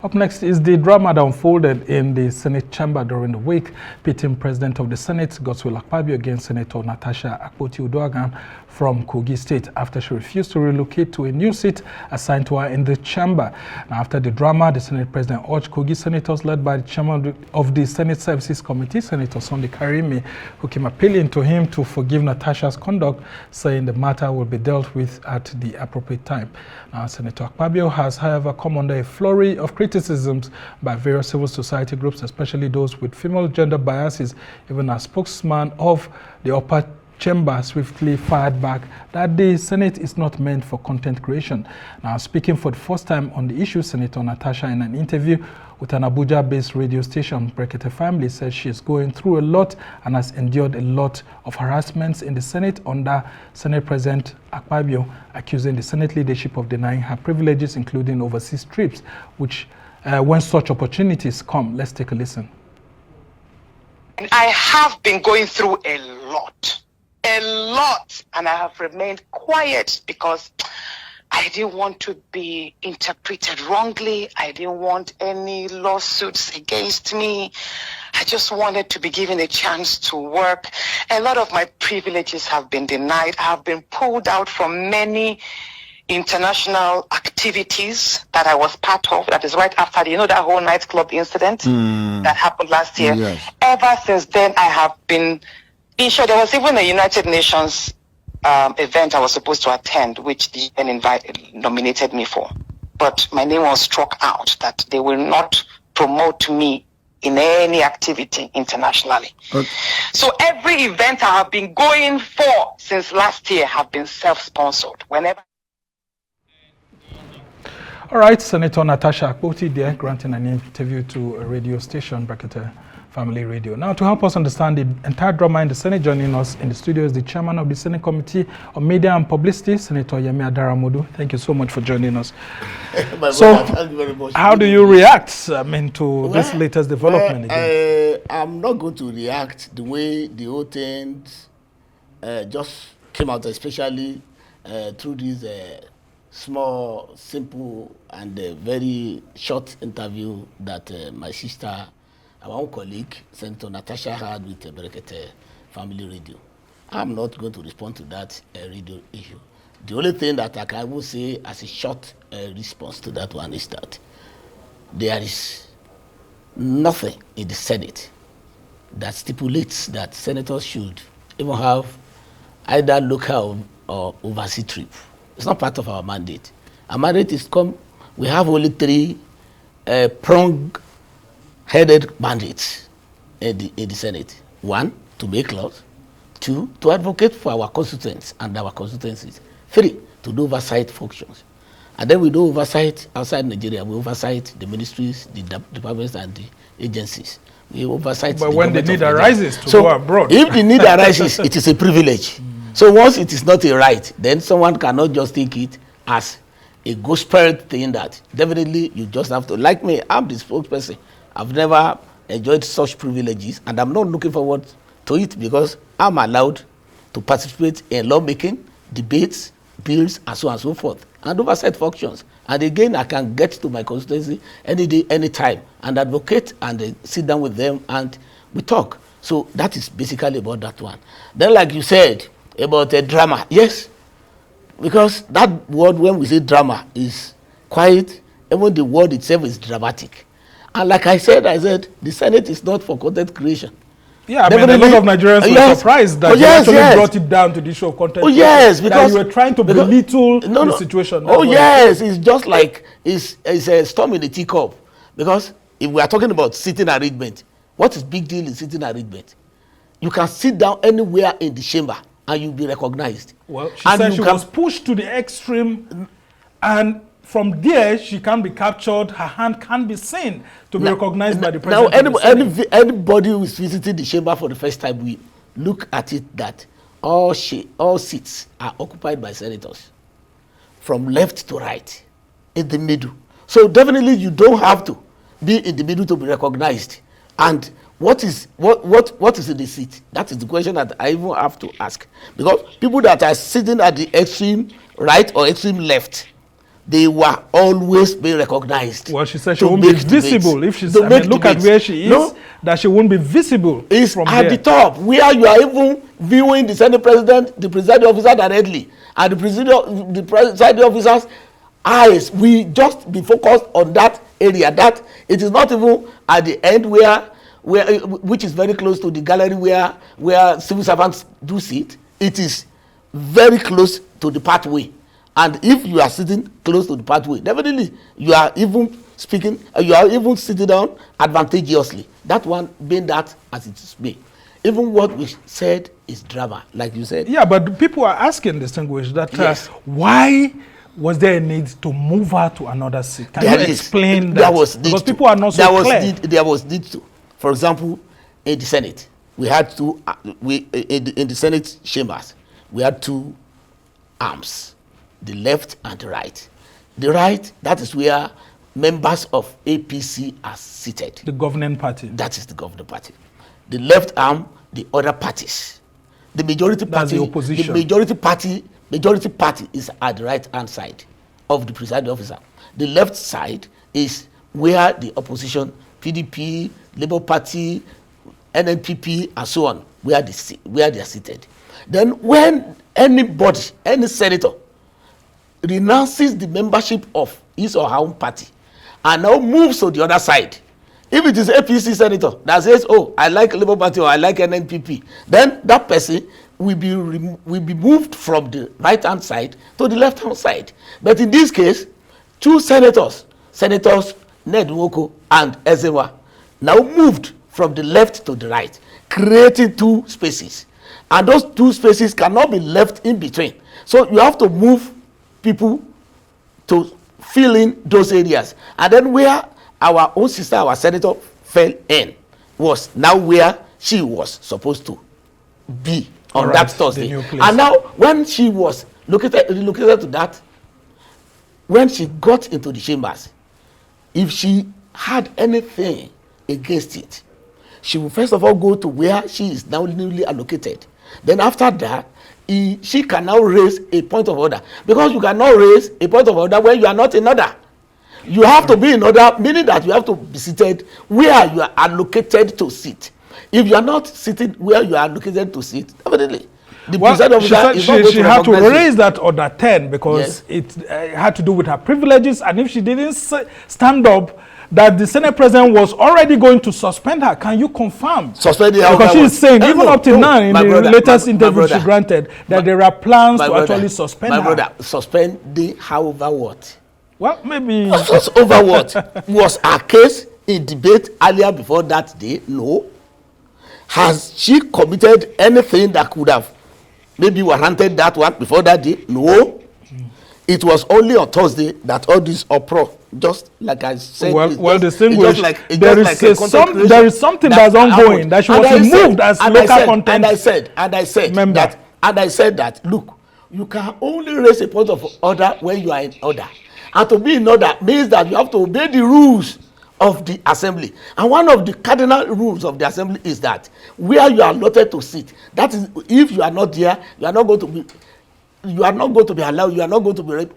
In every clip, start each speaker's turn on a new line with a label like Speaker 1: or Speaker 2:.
Speaker 1: Up next is the drama that unfolded in the Senate chamber during the week, pitting President of the Senate, Godswill Akpabio, against Senator Natasha Akpoti-Uduaghan from Kogi State after she refused to relocate to a new seat assigned to her in the chamber. Now, after the drama, the Senate President urged Kogi senators led by the chairman of the Senate Services Committee, Senator Sunday Karimi, who came appealing to him to forgive Natasha's conduct, saying the matter will be dealt with at the appropriate time. Now, Senator Akpabio has, however, come under a flurry of criticisms by various civil society groups, especially those with female gender biases. Even a spokesman of the upper chamber swiftly fired back that the Senate is not meant for content creation. Now, speaking for the first time on the issue, Senator Natasha, in an interview with an Abuja-based radio station, Brekete Family, says she is going through a lot and has endured a lot of harassments in the Senate under Senate President Akpabio, accusing the Senate leadership of denying her privileges, including overseas trips, which when such opportunities come. Let's take a listen.
Speaker 2: I have been going through a lot, and I have remained quiet because I didn't want to be interpreted wrongly. I didn't want any lawsuits against me. I just wanted to be given a chance to work. A lot of my privileges have been denied. I have been pulled out from many international activities that I was part of. That is right after, that whole nightclub incident that happened last year.
Speaker 3: Yes.
Speaker 2: Ever since then, I have been insured. There was even a United Nations event I was supposed to attend, which the UN nominated me for. But my name was struck out that they will not promote me in any activity internationally.
Speaker 3: Okay.
Speaker 2: So every event I have been going for since last year have been self-sponsored. Whenever.
Speaker 1: All right, Senator Natasha Akpoti there granting an interview to a radio station, Brekete Family Radio. Now, to help us understand the entire drama in the Senate, joining us in the studio is the chairman of the Senate Committee on Media and Publicity, Senator Yemi Adaramodu. Thank you so much for joining us. So,
Speaker 3: thank you very much.
Speaker 1: how do you react, to this latest development?
Speaker 3: I'm not going to react the way the whole thing just came out, especially through this small, simple, and very short interview that my sister, our own colleague, Senator Natasha, had with Brekete Family Radio. I'm not going to respond to that radio issue. The only thing that I can say as a short response to that one is that there is nothing in the Senate that stipulates that senators should even have either local or overseas trip. It's not part of our mandate. Our mandate is we have only three prong-headed mandates in the Senate. One, to make laws. Two, to advocate for our constituents and our constituencies. Three, to do oversight functions. And then we do oversight outside Nigeria. We oversight the ministries, the departments, and the agencies. We oversight
Speaker 1: but
Speaker 3: the
Speaker 1: when the need arises to go abroad.
Speaker 3: If the need arises, it is a privilege. So once it is not a right, then someone cannot just take it as a ghost spirit thing that definitely you just have to. Like me, I'm the spokesperson. I've never enjoyed such privileges, and I'm not looking forward to it because I'm allowed to participate in lawmaking, debates, bills, and so on and so forth, and oversight functions. And again, I can get to my constituency any day, any time, and advocate and sit down with them and we talk. So that is basically about that one. Then, like you said, about drama, yes, because that word, when we say drama, is quite, even the word itself is dramatic. And like I said, the Senate is not for content creation.
Speaker 1: Yeah, I mean, a lot of Nigerians were surprised that you actually brought it down to the issue of content.
Speaker 3: Oh yes, because
Speaker 1: you were trying to belittle the situation.
Speaker 3: Oh yes, it's just like it's a storm in the teacup. Because if we are talking about sitting arrangement, what is big deal in sitting arrangement? You can sit down anywhere in the chamber and you'll be recognized.
Speaker 1: Well, she said she was pushed to the extreme, and from there she can be captured, her hand can be seen to be recognized by the president.
Speaker 3: Now, anybody who is visiting the chamber for the first time, we look at it that all seats are occupied by senators, from left to right, in the middle. So definitely you don't have to be in the middle to be recognized. And what is in the seat? That is the question that I even have to ask. Because people that are sitting at the extreme right or extreme left, they were always being recognized.
Speaker 1: Well, she said she won't be visible if she's. I mean, look at where she is. No, that she won't be visible.
Speaker 3: It's from at the top where you are even viewing the Senate President, the presiding officer directly, and the presiding officer's eyes. We just be focused on that area. That it is not even at the end which is very close to the gallery where civil servants do sit. It is very close to the pathway. And if you are sitting close to the pathway, definitely you are even sitting down advantageously. That one being that as it is be. Even what we said is drama, like you said.
Speaker 1: Yeah, but people are asking, distinguished, that
Speaker 3: yes.
Speaker 1: Why was there a need to move her to another seat? Can you explain that? Because people are not so clear.
Speaker 3: There was need to. For example, in the Senate, we had two. In the Senate chambers, we had two arms. The left and the right. The right, that is where members of APC are seated.
Speaker 1: The governing party.
Speaker 3: That is the governing party. The left arm, the other parties. The majority party,
Speaker 1: the opposition.
Speaker 3: The majority party is at the right hand side of the presiding officer. The left side is where the opposition, PDP, Labour Party, NNPP, and so on, where they are seated. Then when anybody, any senator, renounces the membership of his or her own party and now moves to the other side, if it is APC senator that says, oh, I like Labour Party or I like NNPP, then that person will be moved from the right hand side to the left hand side. But in this case, two senators Ned Nwoko and Ezewa, now moved from the left to the right, creating two spaces, and those two spaces cannot be left in between. So you have to move people to fill in those areas. And then where our own sister, our senator, fell in was now where she was supposed to be on that Thursday. And now when she was relocated to that, when she got into the chambers, if she had anything against it, she will first of all go to where she is now newly allocated. Then after that, she can now raise a point of order, because you cannot raise a point of order when you are not in order. You have to be in order, meaning that you have to be seated where you are allocated to sit. If you are not sitting where you are allocated to sit, definitely the president officer is not going to recognize you. She had to
Speaker 1: raise that order 10 because it had to do with her privileges, and if she didn't stand up, that the Senate president was already going to suspend her. Can you confirm?
Speaker 3: Suspend her?
Speaker 1: Because she is saying, even up till now, in the latest interview she granted, that there are plans to actually suspend her.
Speaker 3: My brother, suspend the however what?
Speaker 1: Well, maybe.
Speaker 3: Over what? Was her case in debate earlier before that day? No. Has she committed anything that could have maybe warranted that one before that day? No. It was only on Thursday that all this uproar, just like I said.
Speaker 1: Well, distinguished. There is something that's ongoing that she was removed as local content.
Speaker 3: And I said that look, you can only raise a point of order when you are in order, and to be in order means that you have to obey the rules of the assembly. And one of the cardinal rules of the assembly is that where you are allotted to sit, that is, if you are not there, you are not going to be allowed, you are not going to be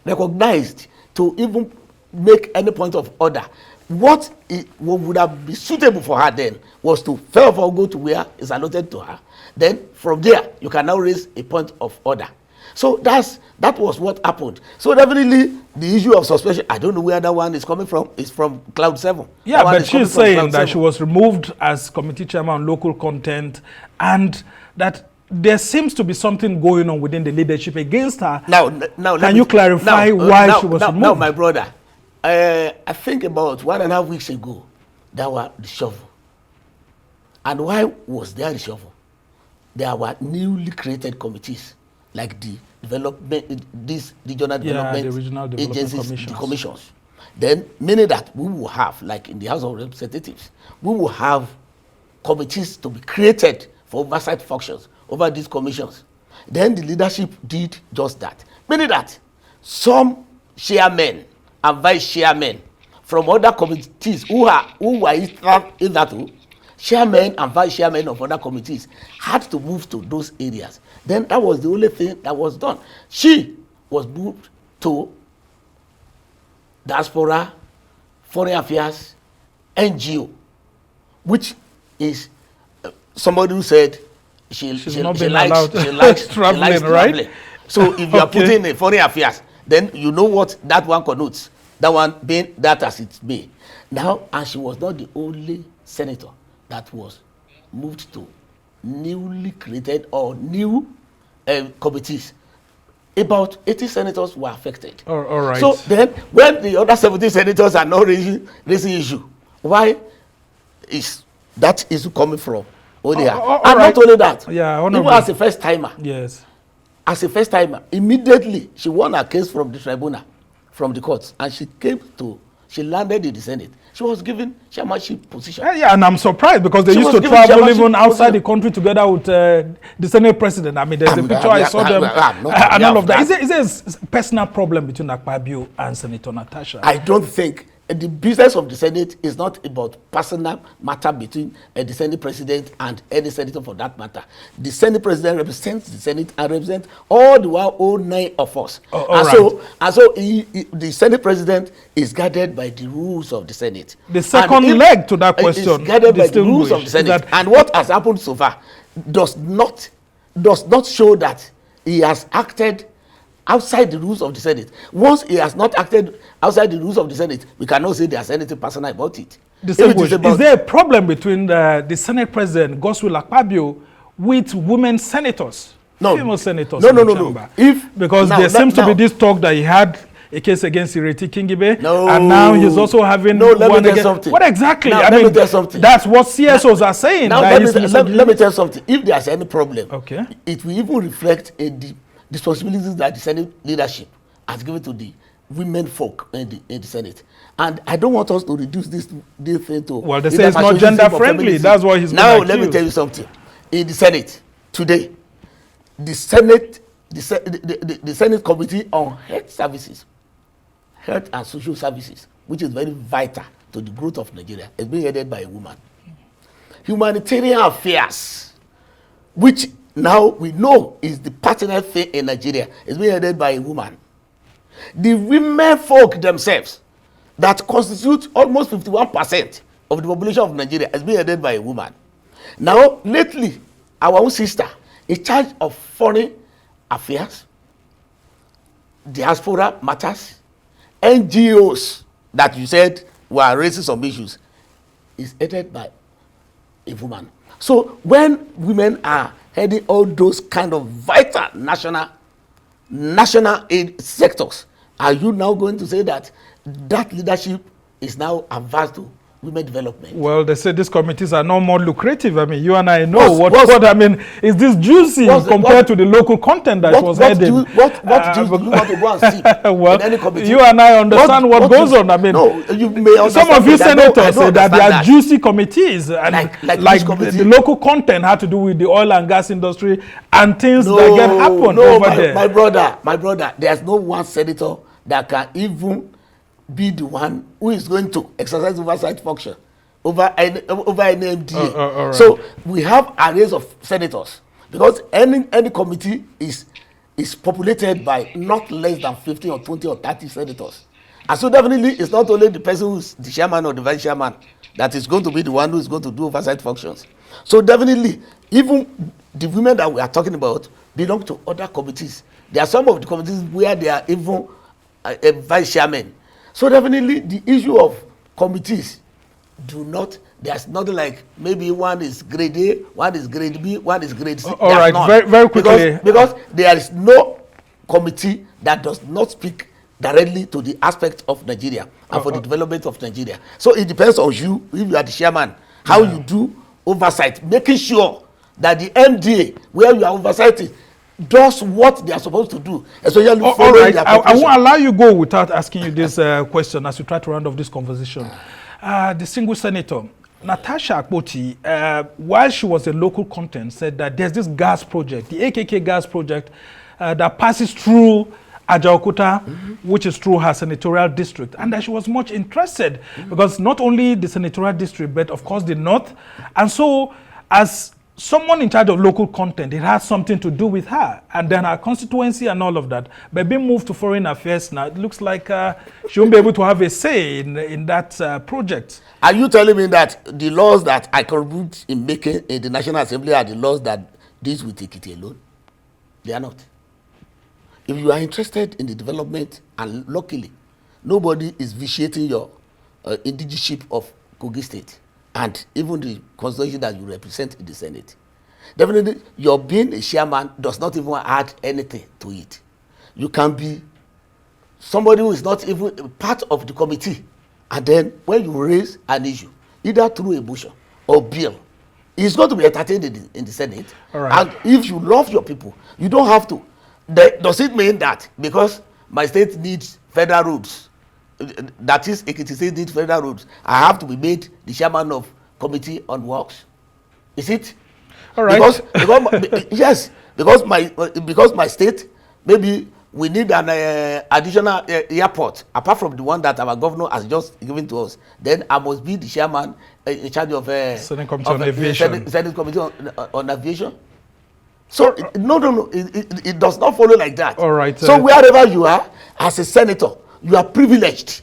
Speaker 3: recognized to even make any point of order. What would have been suitable for her then was to first of all go to where is allotted to her. Then from there, you can now raise a point of order. So that was what happened. So definitely the issue of suspension, I don't know where that one is coming from. It's from Cloud 7.
Speaker 1: Yeah, but she's saying that she was removed as committee chairman on local content, and that there seems to be something going on within the leadership against her. Now, can you clarify why she was removed?
Speaker 3: Now, my brother, I think about 1.5 weeks ago, there was the shovel. And why was there the shovel? There were newly created committees, like the these regional development agencies, the commissions. Then, meaning that we will have, like in the House of Representatives, we will have committees to be created for oversight functions over these commissions. Then the leadership did just that, meaning that some chairmen and vice chairmen from other committees who were in that chairmen and vice chairmen of other committees had to move to those areas. Then that was the only thing that was done. She was moved to diaspora, foreign affairs, NGO, which is somebody who said she likes traveling, right? So if you are putting in foreign affairs, then you know what that one connotes. That one being that as it may. Now, and she was not the only senator that was moved to newly created or new committees. About 80 senators were affected.
Speaker 1: All right.
Speaker 3: So then, when the other 70 senators are not raising issue, why is that issue coming from? And not only that, even as a first timer.
Speaker 1: Yes.
Speaker 3: As a first timer, immediately she won her case from the tribunal, from the courts, and she landed in the Senate. She was given chairmanship position.
Speaker 1: Yeah, and I'm surprised because they used to travel even outside the country together with the Senate president. I mean, there's a picture I saw them and all of that. Is there a personal problem between Akpabio and Senator Natasha?
Speaker 3: I don't think. The business of the Senate is not about personal matter between the Senate president and any senator for that matter. The Senate president represents the Senate and represents all the 109 of us. So the Senate president is guided by the rules of the Senate.
Speaker 1: The second leg to that question
Speaker 3: is guided by the rules of the Senate. And what has happened so far does not show that he has acted outside the rules of the Senate. Once he has not acted outside the rules of the Senate, we cannot say there's anything personal about it.
Speaker 1: Is there a problem between the Senate President, Godswill Akpabio, with women senators?
Speaker 3: No.
Speaker 1: Female senators?
Speaker 3: No.
Speaker 1: Because there seems to be this talk that he had a case against Ireti Kingibe, and now he's also having
Speaker 3: let me tell something.
Speaker 1: What exactly?
Speaker 3: Let me tell something.
Speaker 1: That's what CSOs are saying.
Speaker 3: Now, let me tell something. If there's any problem, it will even reflect in the responsibilities that the Senate leadership has given to the women folk in the Senate. And I don't want us to reduce this thing to...
Speaker 1: Well, they say it's not gender friendly. That's why he's
Speaker 3: now, let me tell you something. In the Senate, today, the Senate Committee on Health and Social Services, which is very vital to the growth of Nigeria, is being headed by a woman. Humanitarian affairs, which now we know is the pertinent thing in Nigeria, is being headed by a woman. The women folk themselves, that constitute almost 51% of the population of Nigeria, is being headed by a woman. Now, lately, our own sister, in charge of foreign affairs, diaspora matters, NGOs that you said were raising some issues, is headed by a woman. So when women are heading all those kind of vital national aid sectors, are you now going to say that leadership is now advanced to women development?
Speaker 1: Well, they say these committees are no more lucrative. I mean, you and I know what I mean. Is this juicy compared to the local content that was headed?
Speaker 3: What juice do you want to go and see in any committee?
Speaker 1: You and I understand what goes on. I mean,
Speaker 3: you may
Speaker 1: some of you senators say that they are juicy committees, and like the local content had to do with the oil and gas industry and things that get happen over there.
Speaker 3: My brother, there's no one senator that can even be the one who is going to exercise oversight function over an MDA.
Speaker 1: Right.
Speaker 3: So we have arrays of senators, because any committee is populated by not less than 15 or 20 or 30 senators. And so definitely it's not only the person who's the chairman or the vice chairman that is going to be the one who is going to do oversight functions. So definitely, even the women that we are talking about belong to other committees. There are some of the committees where they are even a vice chairman. So definitely the issue of committees there's nothing like maybe one is grade A, one is grade B, one is grade C.
Speaker 1: All right, very quickly.
Speaker 3: Because there is no committee that does not speak directly to the aspect of Nigeria and for the development of Nigeria. So it depends on you, if you are the chairman, how you do oversight, making sure that the MDA, where you are oversighting, does what they are supposed to do, especially
Speaker 1: all right. I won't allow you go without asking you this question as we try to round off this conversation. The single senator, Natasha Akpoti, while she was a local content, said that there's this gas project, the AKK gas project, that passes through Ajaokuta, which is through her senatorial district, and that she was much interested because not only the senatorial district, but of course the north. And so, as someone in charge of local content, it has something to do with her, and then her constituency and all of that. But being moved to foreign affairs now, it looks like she won't be able to have a say in that project.
Speaker 3: Are you telling me that the laws that I contribute in making in the National Assembly are the laws that deals with Ekiti alone? They are not. If you are interested in the development, and luckily, nobody is vitiating your indigenship of Kogi State and even the constituency that you represent in the Senate, definitely your being a chairman does not even add anything to it. You can be somebody who is not even part of the committee, and then when you raise an issue, either through a motion or bill, it's going to be entertained in the Senate.
Speaker 1: All right.
Speaker 3: And if you love your people, you don't have to. Does it mean that because my state needs federal roads, that is, Ekiti State needs federal roads, I have to be made the chairman of committee on works? Is it?
Speaker 1: All right.
Speaker 3: Because yes, because my state, maybe we need an additional airport apart from the one that our governor has just given to us. Then I must be the chairman in charge of
Speaker 1: Senate Committee on Aviation.
Speaker 3: Senate Committee on Aviation. So no, it does not follow like that.
Speaker 1: All right.
Speaker 3: So wherever you are as a senator, you are privileged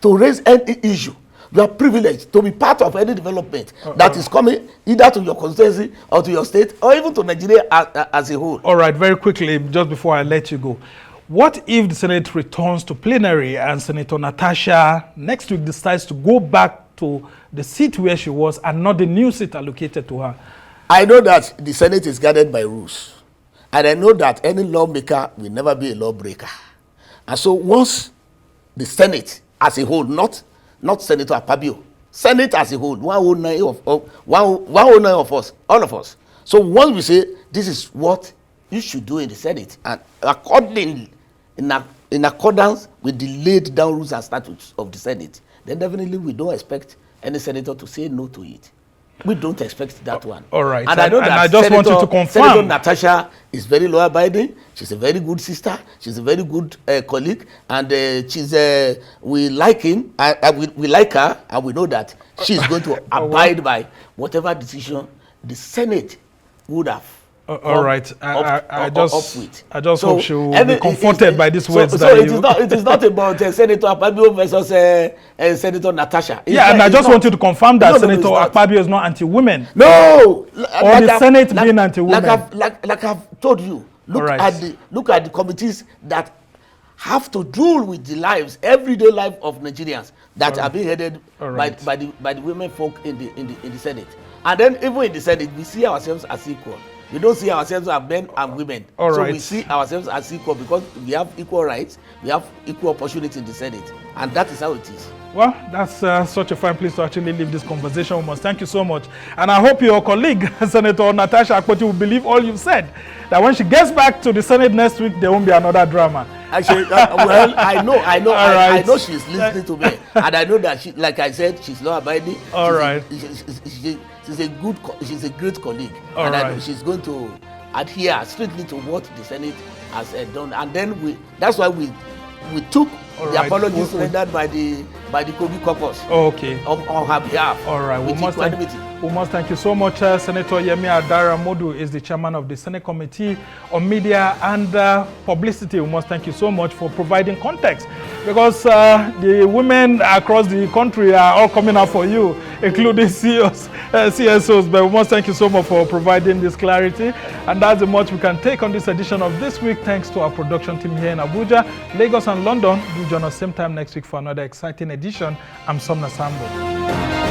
Speaker 3: to raise any issue. You are privileged to be part of any development that is coming either to your constituency or to your state or even to Nigeria as a whole.
Speaker 1: All right, very quickly, just before I let you go. What if the Senate returns to plenary and Senator Natasha next week decides to go back to the seat where she was and not the new seat allocated to her?
Speaker 3: I know that the Senate is guided by rules. And I know that any lawmaker will never be a lawbreaker. And so once the Senate as a whole, not Senator Akpabio, Senate as a whole, 109 of us, all of us. So once we say this is what you should do in the Senate, and accordingly, in accordance with the laid down rules and statutes of the Senate, then definitely we don't expect any senator to say no to it. We don't expect that one.
Speaker 1: All right.
Speaker 3: And I know that
Speaker 1: I just want you to confirm.
Speaker 3: Senator Natasha is very law abiding. She's a very good sister. She's a very good colleague, and we like him. We like her, and we know that she's going to abide by whatever decision the Senate would have.
Speaker 1: All right. I just hope she will be comforted by these words.
Speaker 3: It is not about Senator Akpabio versus Senator Natasha.
Speaker 1: And I just want you to confirm that Senator Akpabio is not anti-women.
Speaker 3: No.
Speaker 1: Or the Senate being anti-women.
Speaker 3: Like I've told you, look at the committees that have to deal with the lives, everyday life of Nigerians that are being headed by the women folk in the Senate. And then even in the Senate, we see ourselves as equal. We don't see ourselves as men and women. We see ourselves as equal because we have equal rights, we have equal opportunity in the Senate, and that is how it is.
Speaker 1: Well, that's such a fine place to actually leave this conversation with us. Thank you so much. And I hope your colleague, Senator Natasha Akpoti, will believe all you've said. That when she gets back to the Senate next week, there won't be another drama.
Speaker 3: Actually, well, I know she's listening to me. And I know that, like I said, she's law-abiding.
Speaker 1: All right.
Speaker 3: She's a great colleague.
Speaker 1: I
Speaker 3: know she's going to adhere strictly to what the Senate has done. And then that's why we took the apologies rendered by the Kogi caucus.
Speaker 1: Okay.
Speaker 3: On her behalf.
Speaker 1: All right. We must thank you so much. Senator Yemi Adaramodu is the chairman of the Senate Committee on Media and Publicity. We must thank you so much for providing context, because the women across the country are all coming out for you, including CSOs. But we must thank you so much for providing this clarity. And that's the much we can take on this edition of This Week. Thanks to our production team here in Abuja, Lagos, and London. Do join us same time next week for another exciting edition. I'm Somna Sambo.